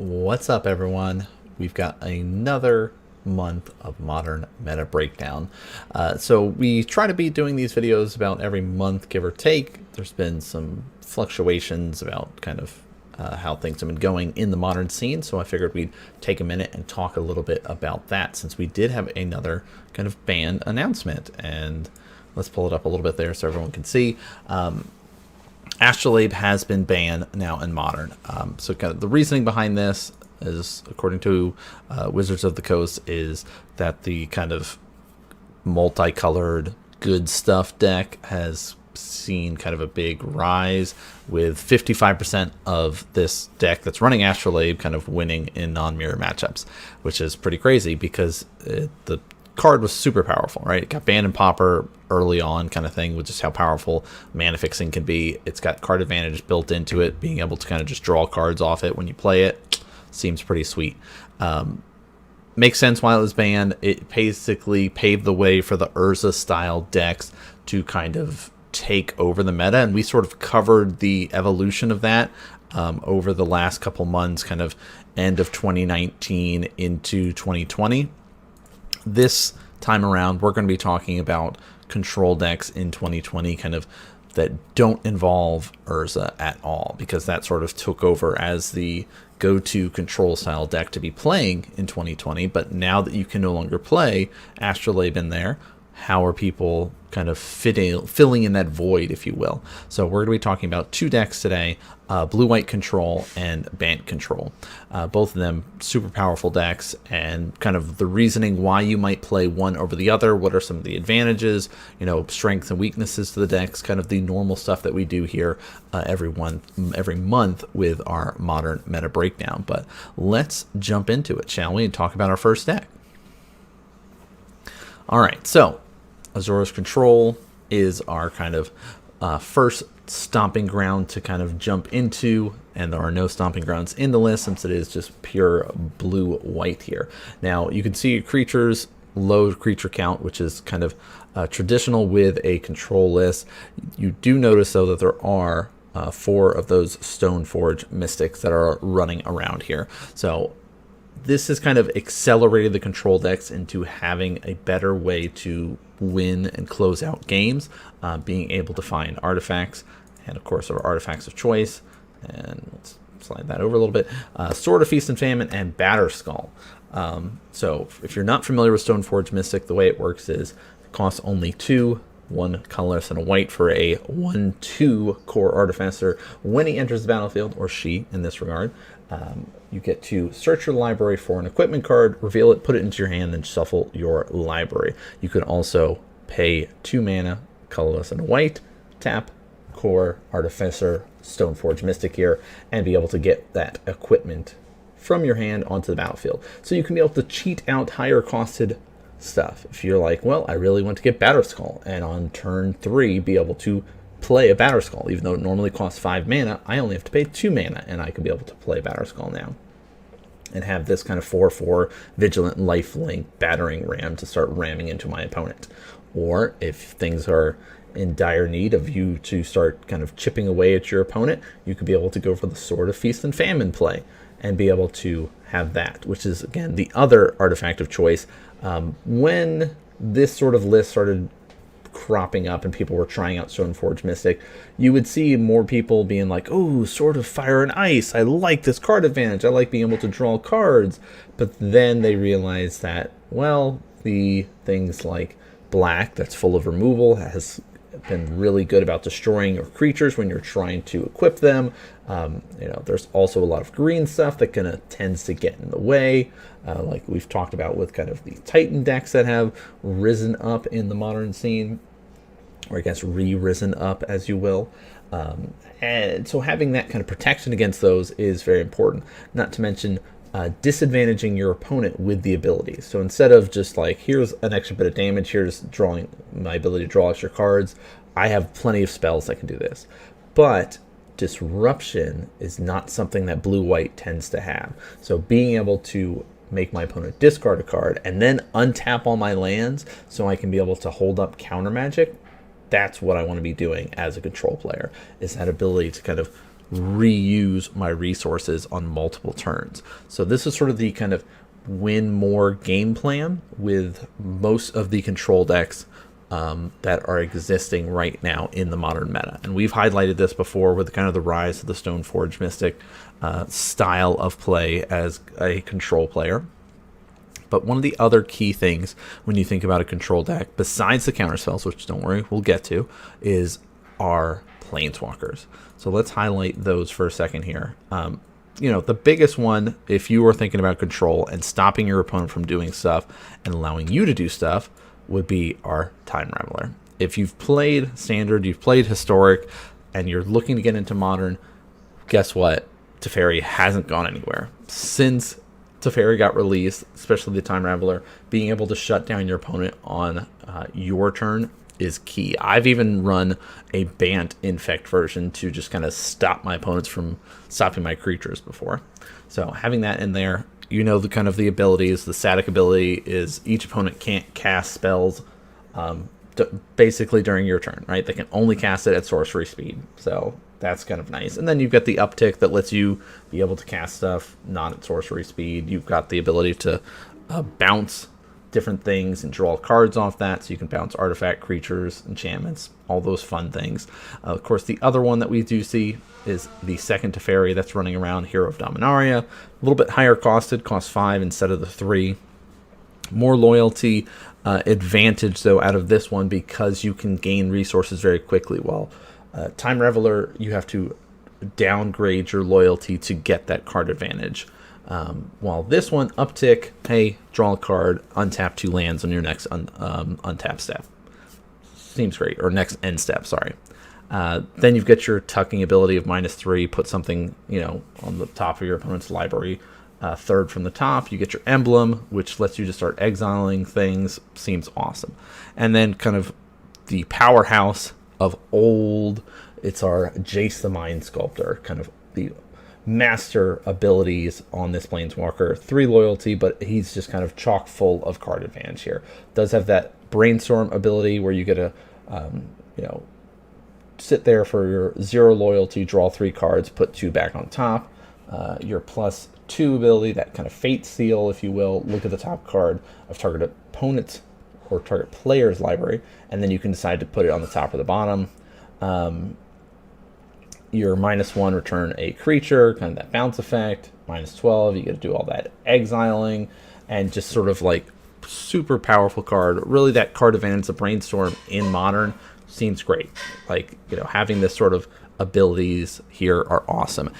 What's up, everyone? We've got another month of Modern Meta Breakdown. So we try to be doing these videos about every month, give or take. There's been some fluctuations about kind of how things have been going in the modern scene, so I figured we'd take a minute and talk a little bit about that, since we did have another kind of ban announcement. And let's pull it up a little bit there so everyone can see. Astrolabe has been banned now in Modern. So kind of the reasoning behind this is, according to Wizards of the Coast, is that the kind of multicolored good stuff deck has seen kind of a big rise, with 55% of this deck that's running Astrolabe kind of winning in non-mirror matchups, which is pretty crazy because the card was super powerful, right? It got banned in Pauper early on, kind of thing, with just how powerful mana fixing can be. It's got card advantage built into it, being able to kind of just draw cards off it when you play it seems pretty sweet. Makes sense why it was banned. It basically paved the way for the Urza style decks to kind of take over the meta, and we sort of covered the evolution of that over the last couple months, kind of end of 2019 into 2020. This time around, we're going to be talking about control decks in 2020, kind of that don't involve Urza at all, because that sort of took over as the go-to control style deck to be playing in 2020. But now that you can no longer play Astrolabe in there, how are people kind of filling in that void, if you will? So we're going to be talking about two decks today, Blue-White Control and Bant Control. Both of them super powerful decks, and kind of the reasoning why you might play one over the other. What are some of the advantages, strengths and weaknesses to the decks, kind of the normal stuff that we do here every month with our Modern Meta Breakdown. But let's jump into it, shall we, and talk about our first deck. All right, so Azorius Control is our kind of first stomping ground to kind of jump into, and there are no stomping grounds in the list since it is just pure blue-white here. Now, you can see your creatures, low creature count, which is kind of traditional with a control list. You do notice, though, that there are 4 of those Stoneforge Mystics that are running around here. So this has kind of accelerated the control decks into having a better way to win and close out games, being able to find artifacts, and of course our artifacts of choice. And let's slide that over a little bit. Sword of Feast and Famine and Batterskull. So if you're not familiar with Stoneforge Mystic, the way it works is it costs only 2, 1 colorless and a white, for a 1/2 core artificer. When he enters the battlefield, or she in this regard, you get to search your library for an equipment card, reveal it, put it into your hand, and shuffle your library. You can also pay 2 mana, colorless and a white, tap core artificer Stoneforge Mystic here, and be able to get that equipment from your hand onto the battlefield. So you can be able to cheat out higher costed stuff. If you're like, well, I really want to get Batterskull, and on turn 3 be able to play a Batterskull, even though it normally costs 5 mana, I only have to pay 2 mana, and I can be able to play Batterskull now and have this kind of 4/4 vigilant lifelink battering ram to start ramming into my opponent. Or if things are in dire need of you to start kind of chipping away at your opponent, you could be able to go for the Sword of Feast and Famine play and be able to have that, which is, again, the other artifact of choice. When this sort of list started cropping up and people were trying out Stoneforge Mystic, you would see more people being like, oh, Sword of Fire and Ice, I like this card advantage, I like being able to draw cards. But then they realized that, well, the things like black that's full of removal has been really good about destroying your creatures when you're trying to equip them. There's also a lot of green stuff that kind of tends to get in the way, like we've talked about with kind of the Titan decks that have risen up in the modern scene, or I guess re-risen up, as you will. And so having that kind of protection against those is very important, not to mention disadvantaging your opponent with the abilities. So instead of just like, here's an extra bit of damage, here's drawing my ability to draw extra cards, I have plenty of spells that can do this. But disruption is not something that blue-white tends to have. So being able to make my opponent discard a card and then untap all my lands so I can be able to hold up counter magic, that's what I want to be doing as a control player, is that ability to kind of reuse my resources on multiple turns. So this is sort of the kind of win more game plan with most of the control decks that are existing right now in the modern meta. And we've highlighted this before with kind of the rise of the Stoneforge Mystic style of play as a control player. But one of the other key things when you think about a control deck, besides the counter spells, which don't worry, we'll get to, is our planeswalkers. So let's highlight those for a second here. You know, the biggest one, if you were thinking about control and stopping your opponent from doing stuff and allowing you to do stuff, would be our Time Raveler. If you've played Standard, you've played Historic, and you're looking to get into Modern, guess what? Teferi hasn't gone anywhere. Since Teferi got released, especially the Time Raveler, being able to shut down your opponent on your turn is key. I've even run a Bant Infect version to just kind of stop my opponents from stopping my creatures before. So having that in there, you know, the kind of the abilities, the static ability is each opponent can't cast spells basically during your turn, right? They can only cast it at sorcery speed. So that's kind of nice. And then you've got the uptick that lets you be able to cast stuff not at sorcery speed. You've got the ability to bounce different things and draw cards off that, so you can bounce artifact, creatures, enchantments, all those fun things. Of course, the other one that we do see is the second Teferi that's running around, Hero of Dominaria. A little bit higher costed, costs 5 instead of the 3. More loyalty advantage, though, out of this one because you can gain resources very quickly. While Time Raveler, you have to downgrade your loyalty to get that card advantage. While this one, uptick, hey, draw a card, untap 2 lands on your next untap step. Seems great. Or next end step, sorry. Then you've got your tucking ability of -3, put something, you know, on the top of your opponent's library, third from the top. You get your emblem, which lets you just start exiling things. Seems awesome. And then kind of the powerhouse of old, it's our Jace the Mind Sculptor, kind of the master abilities on this planeswalker. 3 loyalty, but he's just kind of chock full of card advantage here. Does have that brainstorm ability where you get a you know, sit there for your 0 loyalty, draw 3 cards, put 2 back on top. Your +2 ability, that kind of fate seal, if you will. Look at the top card of target opponent's or target player's library, and then you can decide to put it on the top or the bottom. Your -1, return a creature, kind of that bounce effect. -12, you get to do all that exiling, and just sort of like super powerful card. Really, that card advantage, the brainstorm in Modern, seems great. Like, you know, having this sort of abilities here are awesome.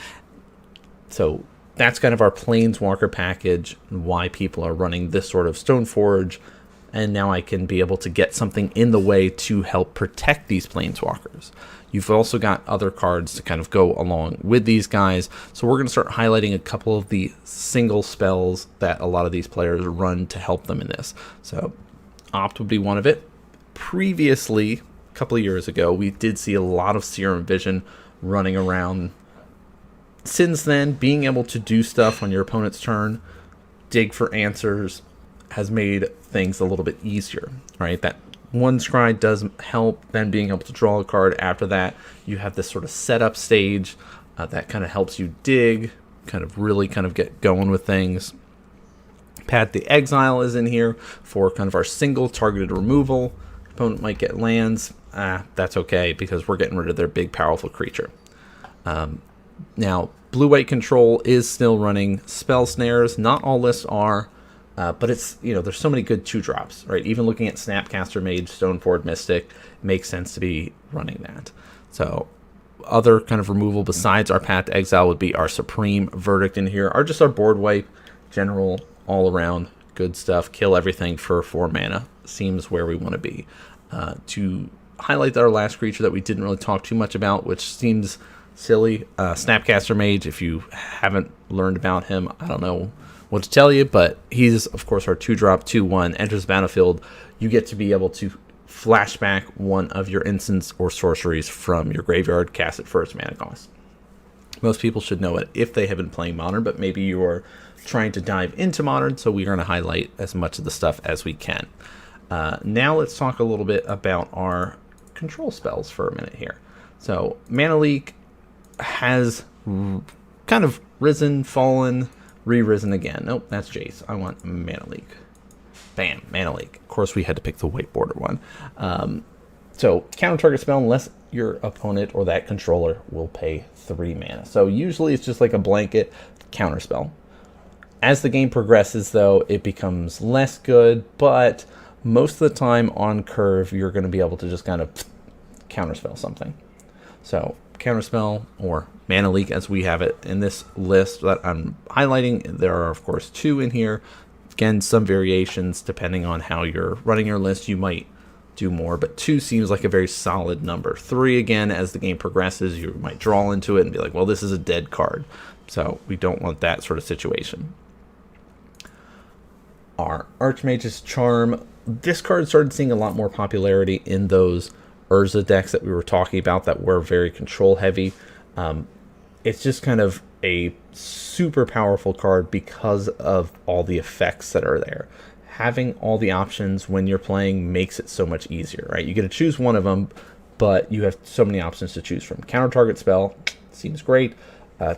So that's kind of our Planeswalker package, and why people are running this sort of Stoneforge. And now I can be able to get something in the way to help protect these Planeswalkers. You've also got other cards to kind of go along with these guys. So we're going to start highlighting a couple of the single spells that a lot of these players run to help them in this. So Opt would be one of it. Previously, a couple of years ago, we did see a lot of Serum Vision running around. Since then, being able to do stuff on your opponent's turn, dig for answers, has made things a little bit easier, right? That one scry does help, then being able to draw a card after that. You have this sort of setup stage that kind of helps you dig, kind of really kind of get going with things. Pat the Exile is in here for kind of our single targeted removal. Opponent might get lands. That's okay because we're getting rid of their big powerful creature. Now, blue-white control is still running spell snares. Not all lists are. But it's, you know, there's so many good 2-drops, right? Even looking at Snapcaster Mage, Stoneforge Mystic, makes sense to be running that. So other kind of removal besides our Path to Exile would be our Supreme Verdict in here, or just our board wipe, general, all around, good stuff. Kill everything for 4 mana. Seems where we want to be. To highlight our last creature that we didn't really talk too much about, which seems silly, Snapcaster Mage. If you haven't learned about him, I don't know what to tell you, but he's of course our 2-drop 2/1, enters the battlefield. You get to be able to flashback one of your instants or sorceries from your graveyard, cast it first mana cost. Most people should know it if they have been playing Modern, but maybe you're trying to dive into Modern, so we're going to highlight as much of the stuff as we can. Now let's talk a little bit about our control spells for a minute here. So Mana Leak, has kind of risen, fallen, re-risen again. Nope, that's Jace. I want Mana Leak. Bam, Mana Leak. Of course, we had to pick the white border one. So counter target spell unless your opponent or that controller will pay 3 mana. So usually it's just like a blanket counter spell. As the game progresses, though, it becomes less good, but most of the time on curve, you're going to be able to just kind of counterspell something. So counterspell or Mana Leak, as we have it in this list that I'm highlighting, there are, of course, 2 in here. Again, some variations depending on how you're running your list. You might do more, but 2 seems like a very solid number. 3, again, as the game progresses, you might draw into it and be like, well, this is a dead card. So we don't want that sort of situation. Our Archmage's Charm. This card started seeing a lot more popularity in those Urza decks that we were talking about that were very control heavy. It's just kind of a super powerful card because of all the effects that are there. Having all the options when you're playing makes it so much easier, right? You get to choose one of them, but you have so many options to choose from. Counter target spell seems great.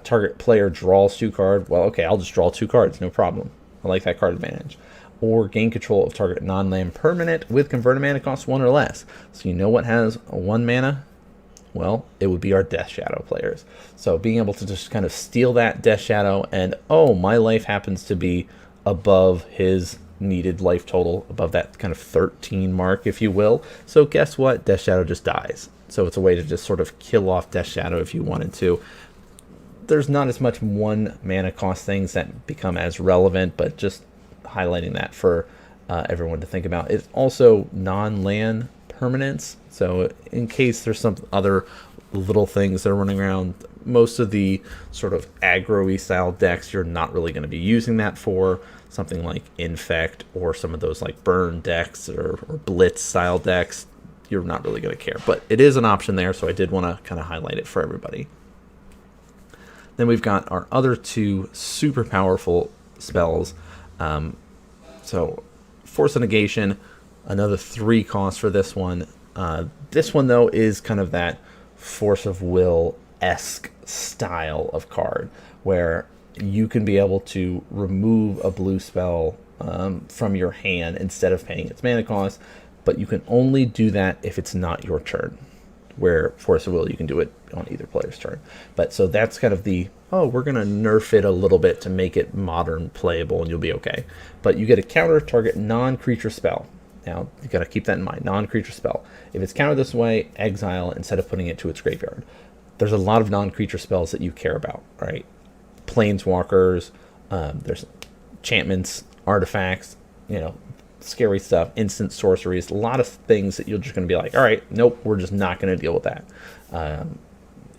Target player draws 2 cards. Well, okay, I'll just draw 2 cards, no problem. I like that card advantage. Or gain control of target non-land permanent with converted mana cost 1 or less. So you know what has 1 mana? Well, it would be our Death Shadow players. So being able to just kind of steal that Death Shadow and, oh, my life happens to be above his needed life total, above that kind of 13 mark, if you will. So guess what? Death Shadow just dies. So it's a way to just sort of kill off Death Shadow if you wanted to. There's not as much 1 mana cost things that become as relevant, but just highlighting that for everyone to think about. It's also non-land permanents, so in case there's some other little things that are running around, most of the sort of aggro-y style decks, you're not really going to be using that for. Something like Infect or some of those like Burn decks or Blitz style decks, you're not really going to care. But it is an option there, so I did want to kind of highlight it for everybody. Then we've got our other 2 super powerful spells. So Force of Negation, another 3 costs for this one. This one, though, is kind of that Force of Will-esque style of card, where you can be able to remove a blue spell from your hand instead of paying its mana cost, but you can only do that if it's not your turn. Where Force of Will, you can do it on either player's turn. But so that's kind of the, oh, we're going to nerf it a little bit to make it modern playable and you'll be okay. But you get a counter target non-creature spell. Now, you got to keep that in mind, non-creature spell. If it's countered this way, exile instead of putting it to its graveyard. There's a lot of non-creature spells that you care about, right? Planeswalkers, there's enchantments, artifacts, scary stuff, instant sorceries, a lot of things that you're just going to be like, all right, nope, we're just not going to deal with that.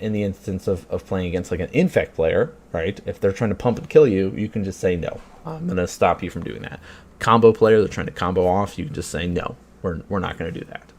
In the instance of playing against like an Infect player, right, if they're trying to pump and kill you, you can just say, no, I'm going to stop you from doing that. Combo player, they're trying to combo off, you can just say, no, we're not going to do that.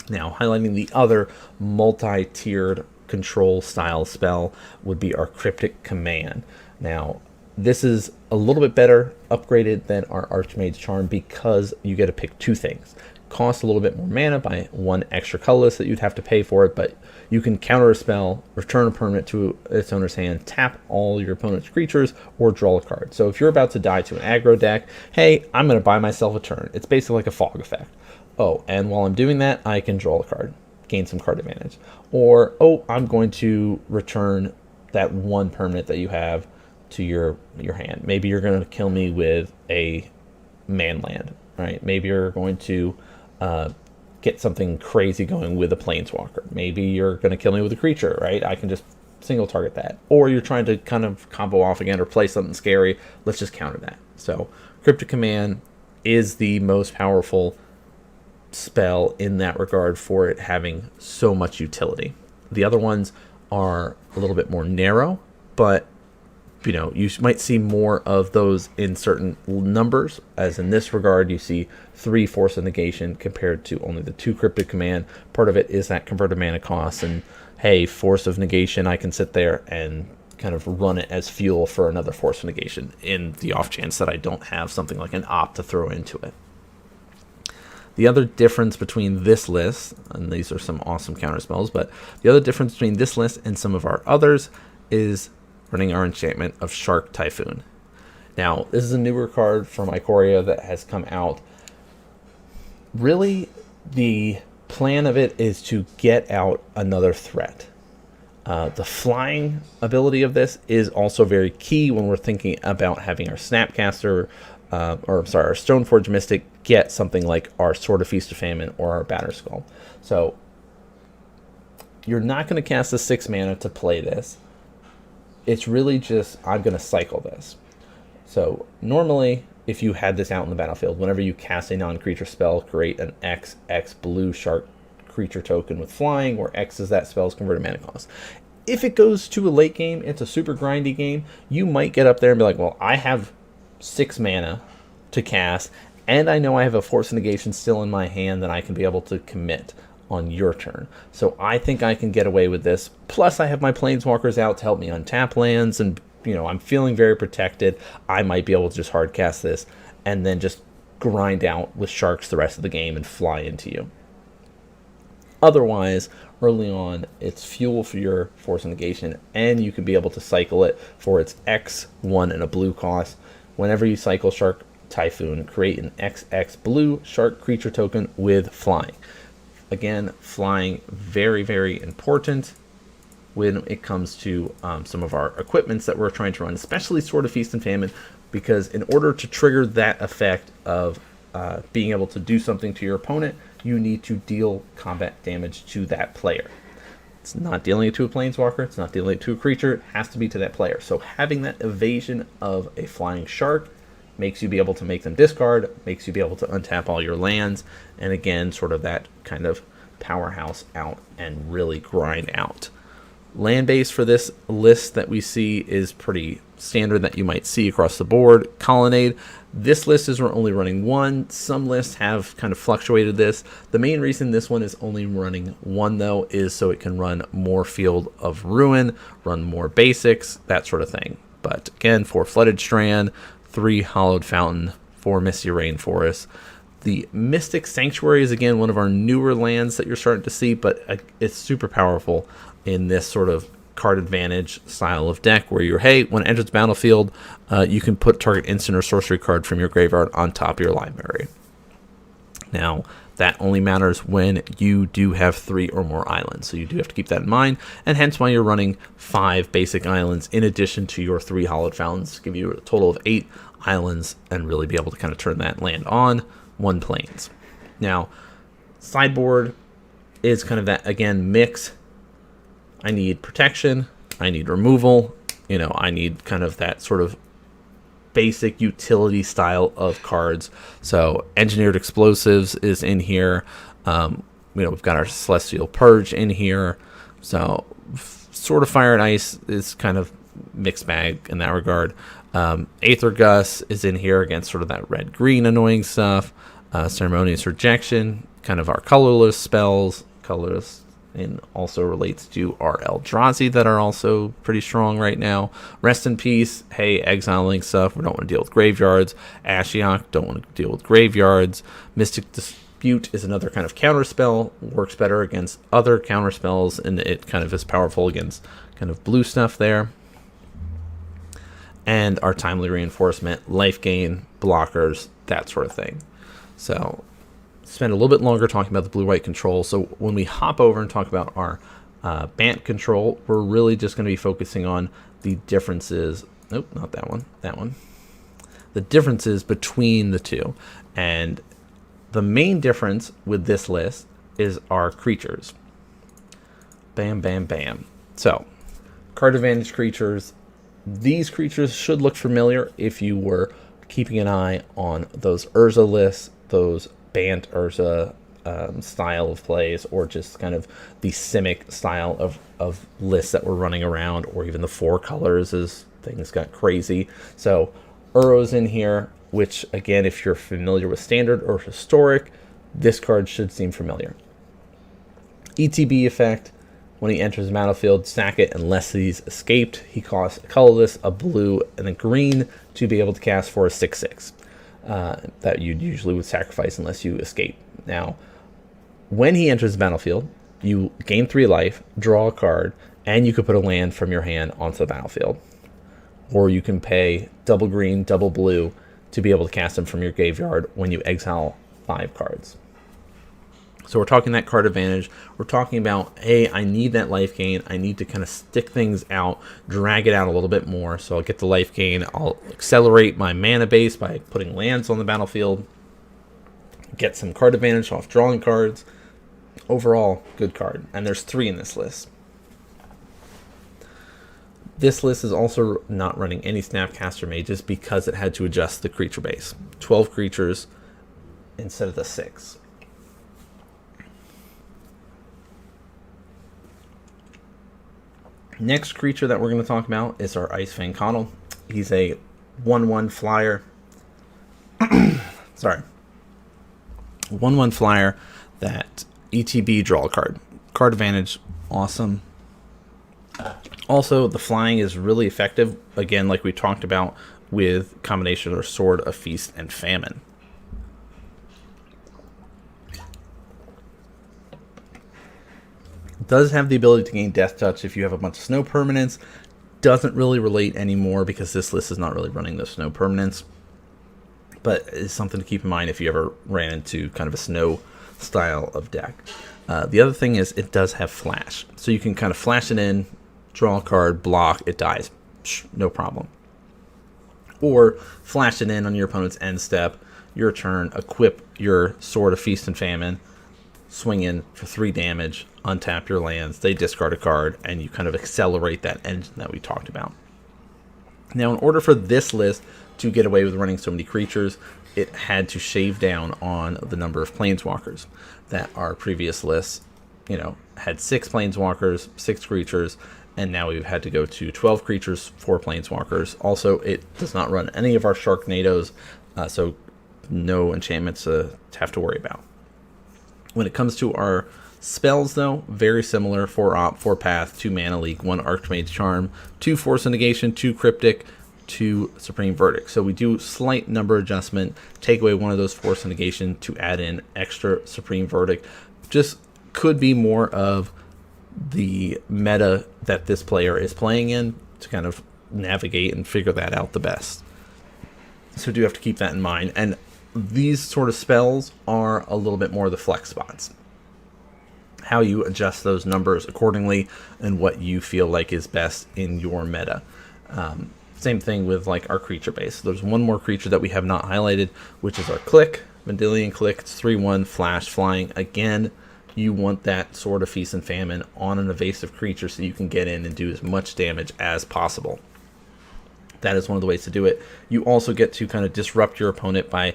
Now, highlighting the other multi-tiered control style spell would be our Cryptic Command. Now, this is a little bit better upgraded than our Archmage's Charm because you get to pick 2 things. Costs a little bit more mana by 1 extra colorless that you'd have to pay for it, but you can counter a spell, return a permanent to its owner's hand, tap all your opponent's creatures, or draw a card. So if you're about to die to an aggro deck, hey, I'm going to buy myself a turn. It's basically like a fog effect. Oh, and while I'm doing that, I can draw a card, gain some card advantage. Or, oh, I'm going to return that 1 permanent that you have to your hand. Maybe you're going to kill me with a manland, right? Maybe you're going to get something crazy going with a planeswalker. Maybe you're going to kill me with a creature, right? I can just single target that. Or you're trying to kind of combo off again or play something scary. Let's just counter that. So Cryptic Command is the most powerful spell in that regard for it having so much utility. The other ones are a little bit more narrow, but you might see more of those in certain numbers, as in this regard you see 3 Force of Negation compared to only the 2 Cryptic Command. Part of it is that converted mana cost, and hey, Force of Negation, I can sit there and kind of run it as fuel for another Force of Negation in the off chance that I don't have something like an Opt to throw into it. The other difference between this list, and these are some awesome counter spells, but the other difference between this list and some of our others is running our enchantment of Shark Typhoon. Now, this is a newer card from Ikoria that has come out. Really, the plan of it is to get out another threat. The flying ability of this is also very key when we're thinking about having our Snapcaster, our Stoneforge Mystic get something like our Sword of Feast of Famine or our Batterskull. So you're not going to cast a 6 mana to play this. It's really just, I'm going to cycle this. So normally, if you had this out in the battlefield, whenever you cast a non-creature spell, create an XX blue shark creature token with flying, where X is that spell's converted mana cost. If it goes to a late game, it's a super grindy game, you might get up there and be like, well, I have 6 mana to cast, and I know I have a Force of Negation still in my hand that I can be able to commit on your turn. So I think I can get away with this. Plus, I have my Planeswalkers out to help me untap lands, and I'm feeling very protected. I might be able to just hard cast this and then just grind out with sharks the rest of the game and fly into you. Otherwise, early on, it's fuel for your Force of Negation, and you can be able to cycle it for its X1 and a blue cost. Whenever you cycle Shark Typhoon, create an XX blue shark creature token with flying. Again, flying very, very important when it comes to some of our equipments that we're trying to run, especially Sword of Feast and Famine, because in order to trigger that effect of being able to do something to your opponent, you need to deal combat damage to that player. It's not dealing it to a Planeswalker, it's not dealing it to a creature, it has to be to that player. So having that evasion of a flying shark makes you be able to make them discard, makes you be able to untap all your lands, and again, sort of that kind of powerhouse out and really grind out. Land base for this list that we see is pretty standard that you might see across the board. Colonnade. This list is only running 1. Some lists have kind of fluctuated this. The main reason this one is only running 1, though, is so it can run more Field of Ruin, run more basics, that sort of thing. But again, 4 Flooded Strand, 3 Hollowed Fountain, 4 Misty Rainforest. The Mystic Sanctuary is, again, one of our newer lands that you're starting to see, but it's super powerful in this sort of card advantage style of deck where you're, hey, when it enters the battlefield, you can put target instant or sorcery card from your graveyard on top of your library. Now, that only matters when you do have 3 or more islands, so you do have to keep that in mind, and hence why you're running 5 basic islands in addition to your 3 Hollowed Fountains, give you a total of 8 islands, and really be able to kind of turn that land on 1 plains. Now, sideboard is kind of that, again, mix. I need protection, I need removal, I need kind of that sort of basic utility style of cards. So Engineered Explosives is in here. We've got our Celestial Purge in here. So sort of Fire and Ice is kind of mixed bag in that regard. Aether Gust is in here against sort of that red-green annoying stuff. Ceremonious Rejection, kind of our colorless spells, colorless, and also relates to our Eldrazi that are also pretty strong right now. Rest in Peace, hey, exiling stuff, we don't want to deal with graveyards. Ashiok, don't want to deal with graveyards. Mystic Dispute is another kind of counter spell, works better against other counter spells, and it kind of is powerful against kind of blue stuff there. And our Timely Reinforcement, life gain, blockers, that sort of thing. So spend a little bit longer talking about the blue-white control. So when we hop over and talk about our Bant control, we're really just going to be focusing on the differences. Nope, not that one. That one. The differences between the two. And the main difference with this list is our creatures. Bam, bam, bam. So, card advantage creatures. These creatures should look familiar if you were keeping an eye on those Urza lists, those Bant Urza style of plays, or just kind of the Simic style of lists that were running around, or even the 4 colors as things got crazy. So Uro's in here, which again, if you're familiar with Standard or Historic, this card should seem familiar. ETB effect, when he enters the battlefield, sack it unless he's escaped. He costs a colorless, a blue, and a green to be able to cast for a 6/6. that you usually would sacrifice unless you escape. Now, when he enters the battlefield, you gain 3 life, draw a card, and you could put a land from your hand onto the battlefield. Or you can pay double green, double blue to be able to cast them from your graveyard when you exile 5 cards. So we're talking that card advantage. We're talking about, hey, I need that life gain. I need to kind of stick things out, drag it out a little bit more. So I'll get the life gain. I'll accelerate my mana base by putting lands on the battlefield. Get some card advantage off drawing cards. Overall, good card. And there's 3 in this list. This list is also not running any Snapcaster Mages because it had to adjust the creature base. 12 creatures instead of the 6. Next creature that we're going to talk about is our Icefang Coddle. He's a 1/1 flyer. Sorry. 1/1 flyer that ETB draw a card. Card advantage, awesome. Also, the flying is really effective, again, like we talked about with combination of Sword of Feast and Famine. Does have the ability to gain Death Touch if you have a bunch of snow permanents. Doesn't really relate anymore because this list is not really running those snow permanents. But it's something to keep in mind if you ever ran into kind of a snow style of deck. The other thing is it does have flash. So you can kind of flash it in, draw a card, block, it dies. No problem. Or flash it in on your opponent's end step, your turn, equip your Sword of Feast and Famine, swing in for 3 damage, untap your lands, they discard a card, and you kind of accelerate that engine that we talked about. Now, in order for this list to get away with running so many creatures, it had to shave down on the number of planeswalkers. That our previous lists, had 6 planeswalkers, 6 creatures, and now we've had to go to 12 creatures, 4 planeswalkers. Also, it does not run any of our Sharknadoes, so no enchantments to have to worry about. When it comes to our spells, though, very similar. 4 Op, 4 Path, 2 Mana Leak, 1 Archmage Charm, 2 Force of Negation, 2 Cryptic, 2 Supreme Verdict. So we do slight number adjustment, take away one of those Force of Negation to add in extra Supreme Verdict. Just could be more of the meta that this player is playing in to kind of navigate and figure that out the best. So do have to keep that in mind. And these sort of spells are a little bit more the flex spots. How you adjust those numbers accordingly and what you feel like is best in your meta. Same thing with like our creature base. There's one more creature that we have not highlighted, which is our Click, Vendilion Click. It's 3/1 flash flying. Again, you want that Sword of Feast and Famine on an evasive creature so you can get in and do as much damage as possible. That is one of the ways to do it. You also get to kind of disrupt your opponent by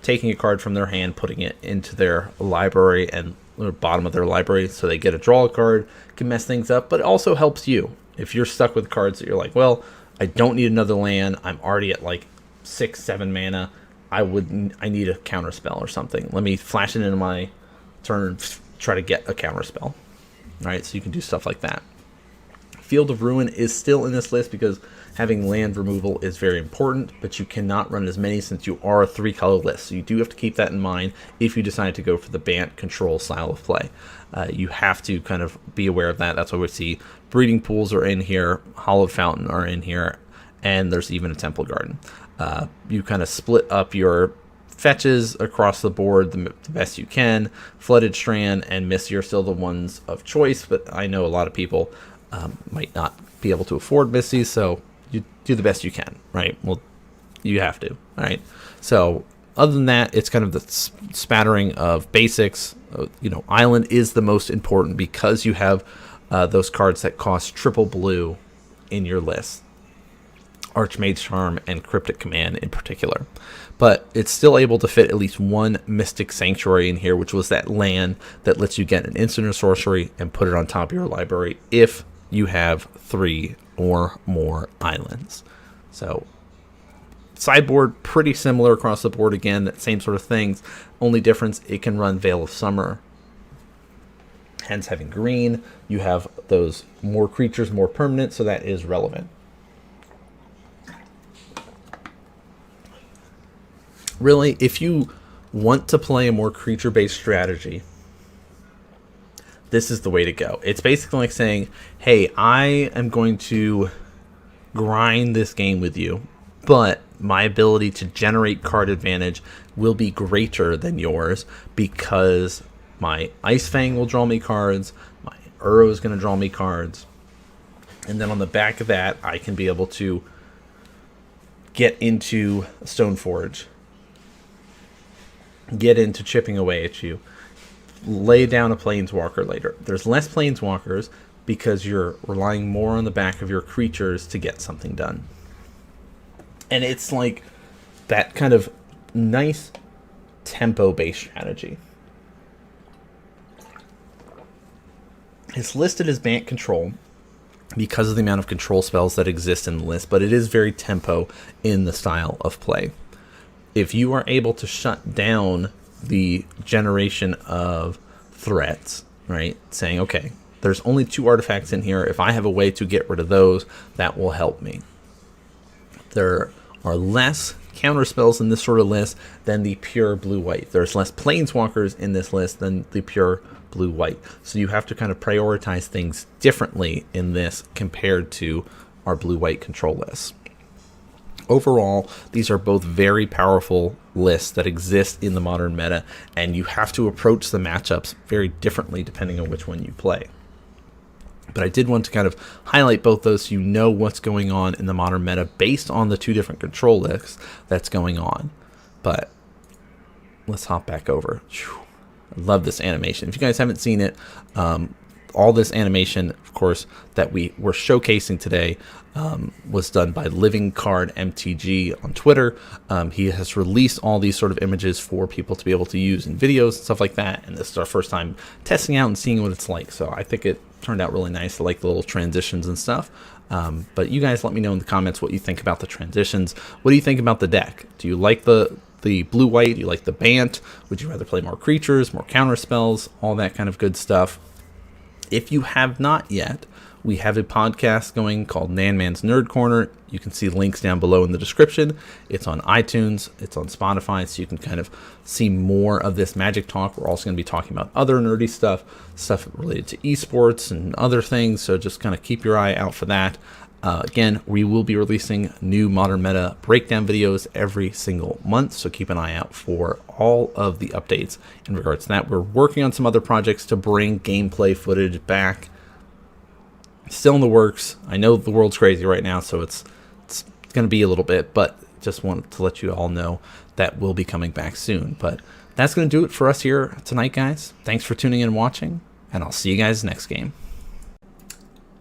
taking a card from their hand, putting it into their library and the bottom of their library so they get to draw a card, can mess things up, but it also helps you. If you're stuck with cards that you're like, well, I don't need another land, I'm already at like 6-7 mana, I need a counter spell or something. Let me flash it into my turn and try to get a counter spell. Alright, so you can do stuff like that. Field of Ruin is still in this list because having land removal is very important, but you cannot run as many since you are a 3-color list. So you do have to keep that in mind if you decide to go for the Bant control style of play. You have to kind of be aware of that. That's why we see Breeding Pools are in here, Hollowed Fountain are in here, and there's even a Temple Garden. You kind of split up your fetches across the board the best you can. Flooded Strand and Misty are still the ones of choice, but I know a lot of people might not be able to afford Misty, so you do the best you can, right? Well, you have to, all right? So other than that, it's kind of the spattering of basics. Island is the most important because you have those cards that cost triple blue in your list. Archmage Charm and Cryptic Command in particular. But it's still able to fit at least one Mystic Sanctuary in here, which was that land that lets you get an instant or sorcery and put it on top of your library if you have 3 or more islands. So sideboard, pretty similar across the board. Again, that same sort of things. Only difference, it can run Veil of Summer. Hence having green, you have those more creatures, more permanent, so that is relevant. Really, if you want to play a more creature-based strategy, this is the way to go. It's basically like saying, hey, I am going to grind this game with you, but my ability to generate card advantage will be greater than yours because my Ice Fang will draw me cards, my Uro is going to draw me cards, and then on the back of that, I can be able to get into Stoneforge, get into chipping away at you, lay down a Planeswalker later. There's less Planeswalkers because you're relying more on the back of your creatures to get something done. And it's like that kind of nice tempo-based strategy. It's listed as Bant control because of the amount of control spells that exist in the list, but it is very tempo in the style of play. If you are able to shut down the generation of threats, right, saying, okay, there's only 2 artifacts in here. If I have a way to get rid of those, that will help me. There are less counter spells in this sort of list than the pure blue-white. There's less planeswalkers in this list than the pure blue-white. So you have to kind of prioritize things differently in this compared to our blue-white control lists. Overall, these are both very powerful lists that exist in the modern meta, and you have to approach the matchups very differently depending on which one you play. But I did want to kind of highlight both those so you know what's going on in the modern meta based on the 2 different control lists that's going on. But let's hop back over. I love this animation. If you guys haven't seen it, all this animation, of course, that we were showcasing today was done by Living Card MTG on Twitter. He has released all these sort of images for people to be able to use in videos and stuff like that. And this is our first time testing out and seeing what it's like. So I think it turned out really nice. I like the little transitions and stuff. But you guys let me know in the comments what you think about the transitions. What do you think about the deck? Do you like the blue-white? Do you like the Bant? Would you rather play more creatures, more counter spells, all that kind of good stuff? If you have not yet, we have a podcast going called Nan Man's Nerd Corner. You can see links down below in the description. It's on iTunes, it's on Spotify, so you can kind of see more of this Magic talk. We're also going to be talking about other nerdy stuff related to esports and other things, so just kind of keep your eye out for that. Again, we will be releasing new Modern Meta breakdown videos every single month, so keep an eye out for all of the updates in regards to that. We're working on some other projects to bring gameplay footage back. Still in the works. I know the world's crazy right now, so it's going to be a little bit, but just wanted to let you all know that will be coming back soon. But that's going to do it for us here tonight, guys. Thanks for tuning in and watching, and I'll see you guys next game.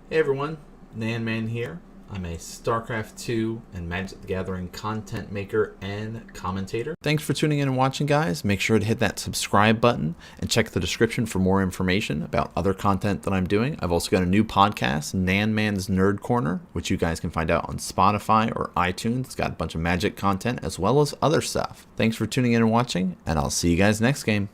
Hey, everyone. Nan Man here. I'm a StarCraft 2 and Magic the Gathering content maker and commentator. Thanks for tuning in and watching, guys. Make sure to hit that subscribe button and check the description for more information about other content that I'm doing. I've also got a new podcast, Nan Man's Nerd Corner, which you guys can find out on Spotify or iTunes. It's got a bunch of Magic content as well as other stuff. Thanks for tuning in and watching, and I'll see you guys next game.